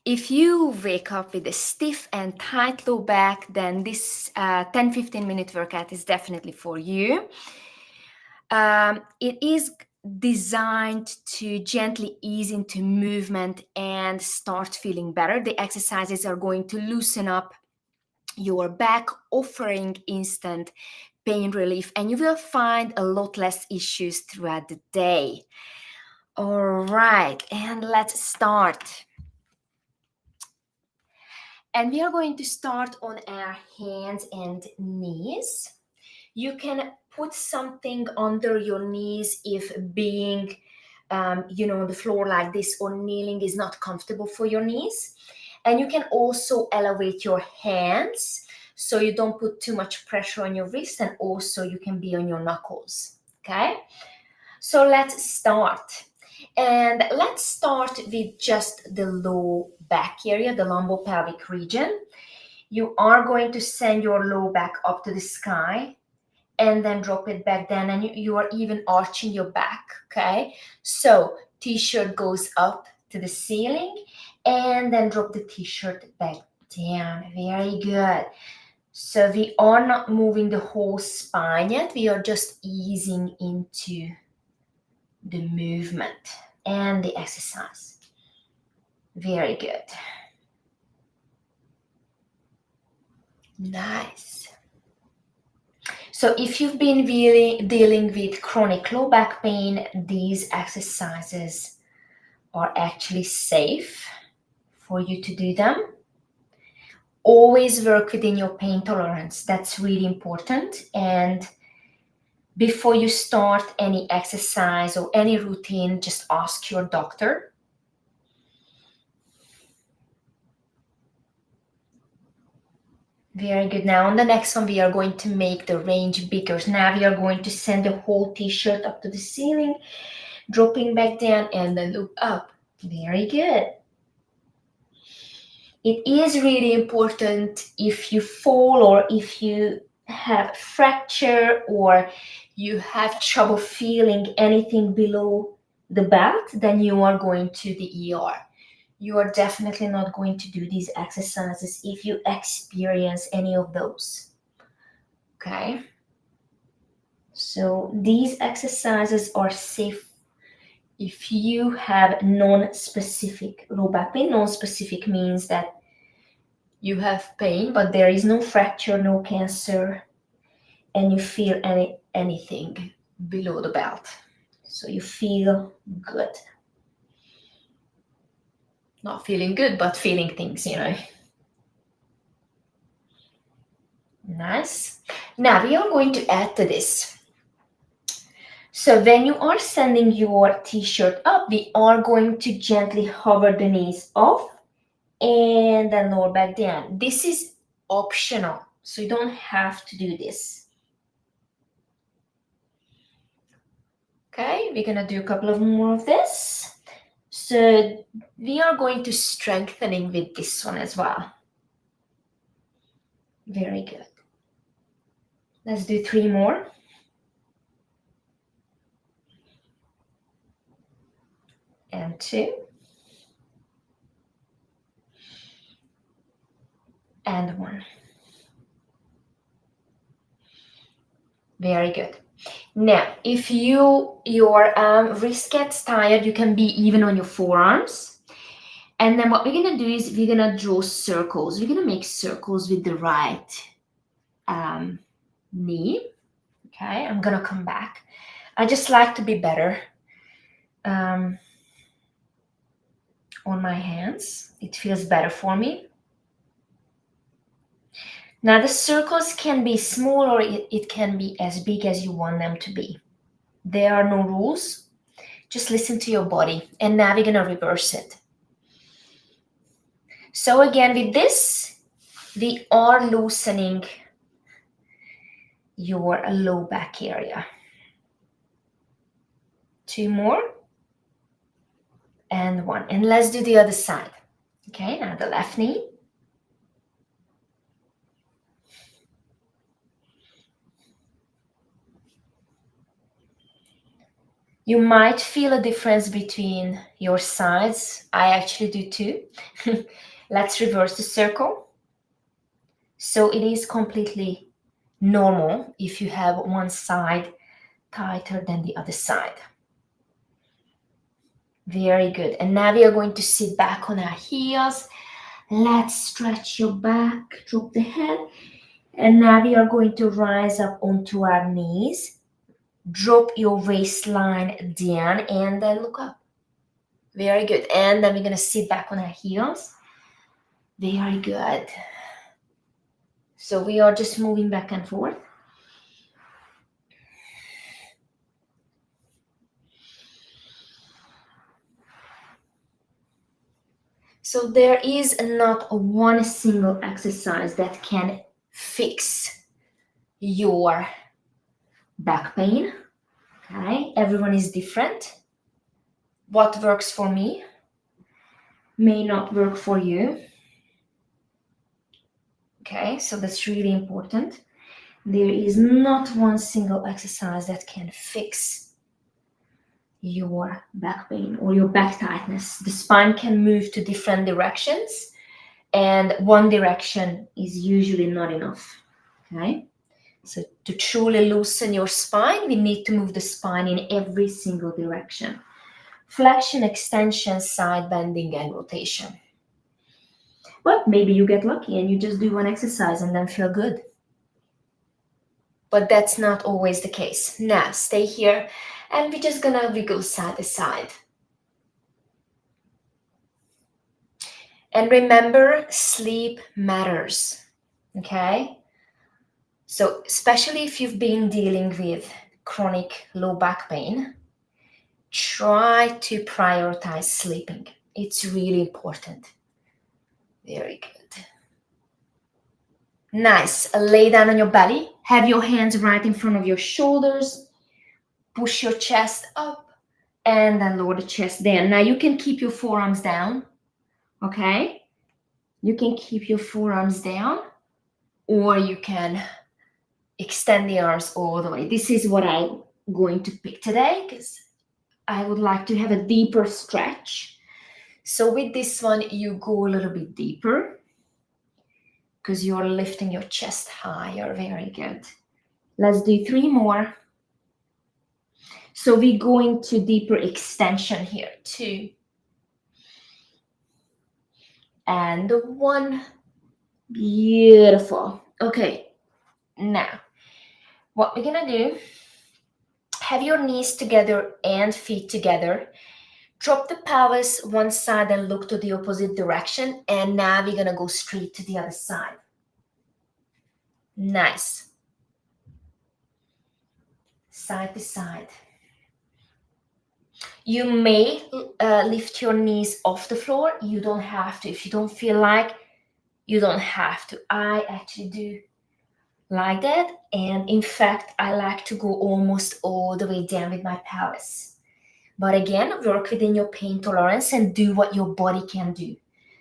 If you wake up with a stiff and tight low back, then this 10-15 minute workout is definitely for you. It is designed to gently ease into movement and start feeling better. The exercises are going to loosen up your back, offering instant pain relief, and you will find a lot less issues throughout the day. All right, and let's start. And we are going to start on our hands and knees. You can put something under your knees if being, on the floor like this or kneeling is not comfortable for your knees. And you can also elevate your hands so you don't put too much pressure on your wrist, and also you can be on your knuckles, okay? So let's start. And let's start with just the low back area, the lumbopelvic region. You are going to send your low back up to the sky and then drop it back down, and you are even arching your back, okay? So t-shirt goes up to the ceiling and then drop the t-shirt back down. Very good. So we are not moving the whole spine yet. We are just easing into the movement and the exercise. Very good. Nice. So if you've been dealing with chronic low back pain, these exercises are actually safe for you to do them. Always work within your pain tolerance. That's really important. And before you start any exercise or any routine, just ask your doctor. Very good. Now on the next one, we are going to make the range bigger. Now we are going to send the whole t-shirt up to the ceiling, dropping back down and then loop up. Very good. It is really important if you fall or if you have fracture or you have trouble feeling anything below the belt, then you are going to the ER. You are definitely not going to do these exercises if you experience any of those. Okay? So these exercises are safe if you have non-specific low back pain. Non-specific means that you have pain, but there is no fracture, no cancer, and you feel anything below the belt. So you feel good. Not feeling good, but feeling things, Nice. Now we are going to add to this. So when you are sending your t-shirt up, we are going to gently hover the knees off and then lower back down. This is optional, so you don't have to do this. Okay, we're gonna do a couple of more of this. So we are going to strengthening with this one as well. Very good. Let's do 3 more. And 2. And 1. Very good. Now, if your wrist gets tired, you can be even on your forearms. And then what we're going to do is we're going to draw circles. We're going to make circles with the right knee. Okay, I'm going to come back. I just like to be better on my hands. It feels better for me. Now the circles can be small or it can be as big as you want them to be. There are no rules. Just listen to your body. And now we're going to reverse it. So again, with this, we are loosening your low back area. 2 more. And 1. And let's do the other side. Okay, now the left knee. You might feel a difference between your sides. I actually do too. Let's reverse the circle. So it is completely normal if you have one side tighter than the other side. Very good. And now we are going to sit back on our heels. Let's stretch your back, drop the head. And now we are going to rise up onto our knees. Drop your waistline down and then look up. Very good. And then we're going to sit back on our heels. Very good. So we are just moving back and forth. So there is not one single exercise that can fix your back pain. Okay, everyone is different. What works for me may not work for you. Okay, so that's really important. There is not one single exercise that can fix your back pain or your back tightness. The spine can move to different directions, and one direction is usually not enough. Okay, so to truly loosen your spine, we need to move the spine in every single direction. Flexion, extension, side bending, and rotation. But maybe you get lucky and you just do one exercise and then feel good. But that's not always the case. Now, stay here and we're just gonna wiggle side to side. And remember, sleep matters, okay? So especially if you've been dealing with chronic low back pain, try to prioritize sleeping. It's really important. Very good. Nice. Lay down on your belly. Have your hands right in front of your shoulders. Push your chest up and then lower the chest down. Now you can keep your forearms down, okay? You can keep your forearms down or you can extend the arms all the way. This is what I'm going to pick today because I would like to have a deeper stretch. So with this one, you go a little bit deeper because you're lifting your chest higher. Very good. Let's do 3 more. So we go into deeper extension here. 2 and 1. Beautiful. Okay, now what we're gonna do, have your knees together and feet together. Drop the pelvis one side and look to the opposite direction. And now we're gonna go straight to the other side. Nice. Side to side. You may lift your knees off the floor. You don't have to. If you don't feel like, you don't have to. I actually do like that. And in fact, I like to go almost all the way down with my pelvis. But again, work within your pain tolerance and do what your body can do.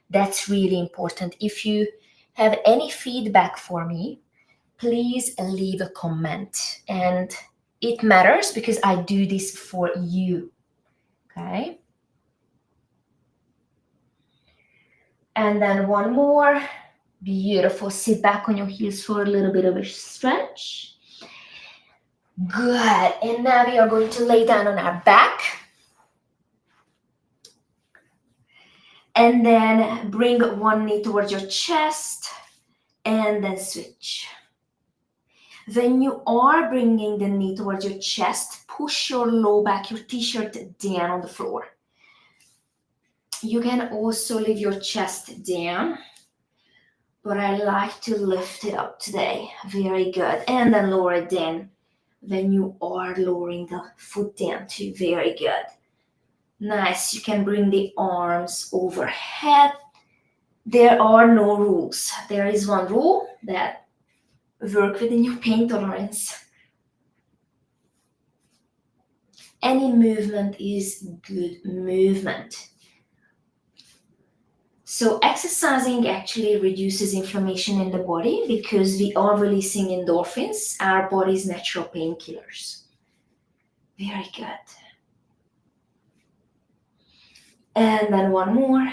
That's really important. If you have any feedback for me, please leave a comment. And it matters because I do this for you. Okay. And then 1 more. Beautiful. Sit back on your heels for a little bit of a stretch. Good. And now we are going to lay down on our back. And then bring one knee towards your chest and then switch. When you are bringing the knee towards your chest, push your low back, your t-shirt down on the floor. You can also leave your chest down, but I like to lift it up today. Very good. And then lower it down when you are lowering the foot down too. Very good. Nice. You can bring the arms overhead. There are no rules. There is one rule that work within your pain tolerance. Any movement is good movement. So exercising actually reduces inflammation in the body because we are releasing endorphins, our body's natural painkillers. Very good. And then one more.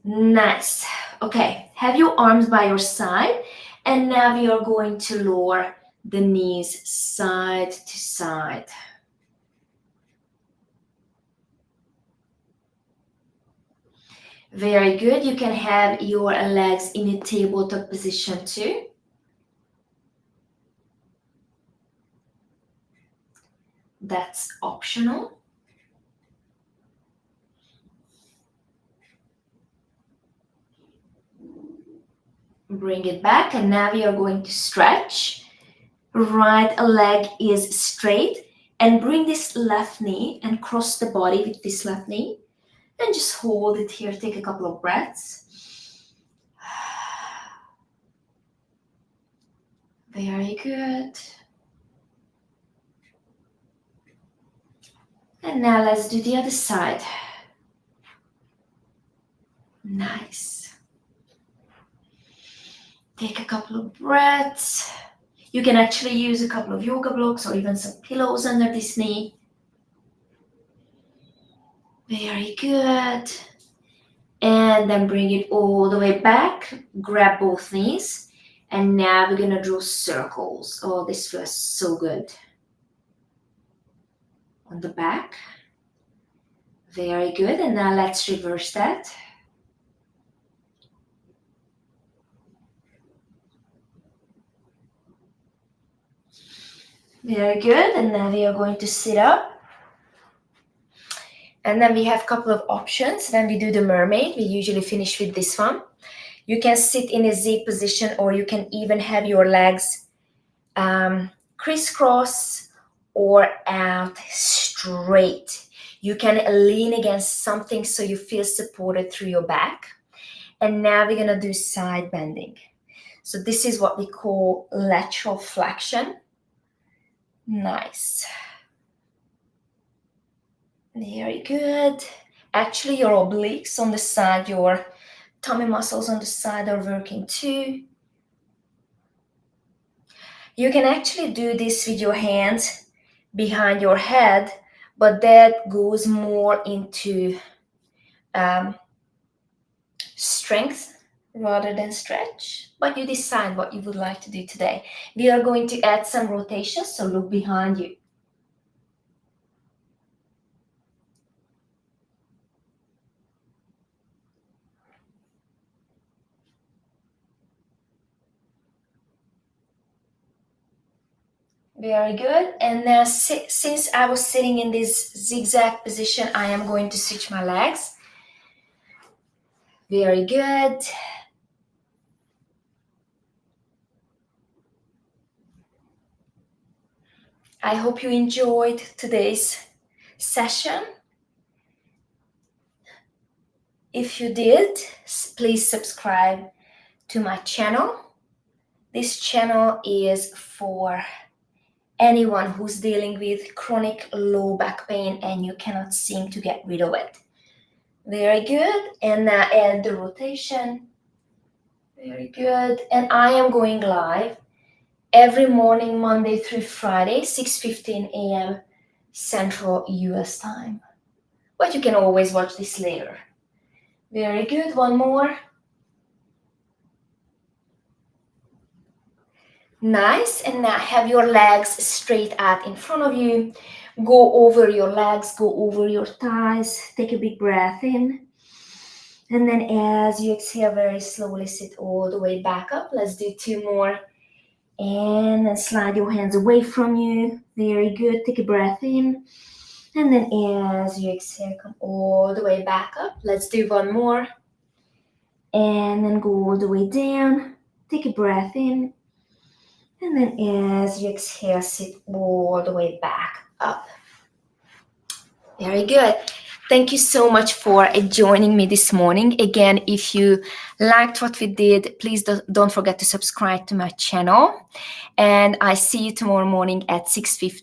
Nice. Okay, have your arms by your side, and now we are going to lower the knees side to side. Very good. You can have your legs in a tabletop position too. That's optional. Bring it back, and now we are going to stretch. Right leg is straight, and bring this left knee and cross the body with this left knee, and just hold it here. Take a couple of breaths. Very good. And now let's do the other side. Nice. Take a couple of breaths. You can actually use a couple of yoga blocks or even some pillows under this knee. Very good. And then bring it all the way back. Grab both knees. And now we're gonna draw circles. Oh, this feels so good. On the back. Very good. And now let's reverse that. Very good. And now we are going to sit up. And then we have a couple of options. When we do the mermaid, we usually finish with this one. You can sit in a Z position, or you can even have your legs crisscross or out straight. You can lean against something so you feel supported through your back. And now we're gonna do side bending. So this is what we call lateral flexion. Nice. Very good. Actually, your obliques on the side, your tummy muscles on the side are working too. You can actually do this with your hands behind your head, but that goes more into strength rather than stretch. But you decide what you would like to do today. We are going to add some rotations, so look behind you. Very good. And now since I was sitting in this zigzag position, I am going to switch my legs. Very good. I hope you enjoyed today's session. If you did, please subscribe to my channel. This channel is for anyone who's dealing with chronic low back pain and you cannot seem to get rid of it. Very good. And now add the rotation. Very good. And I am going live every morning, Monday through Friday, 6:15 a.m. Central US time. But you can always watch this later. Very good. One more. Nice. And now have your legs straight out in front of you. Go over your legs, go over your thighs. Take a big breath in. And then as you exhale, very slowly sit all the way back up. Let's do two more. And then slide your hands away from you. Very good. Take a breath in. And then as you exhale, come all the way back up. Let's do one more. And then go all the way down. Take a breath in. And then as you exhale, sit all the way back up. Very good. Thank you so much for joining me this morning. Again, if you liked what we did, please don't forget to subscribe to my channel. And I see you tomorrow morning at 6:15.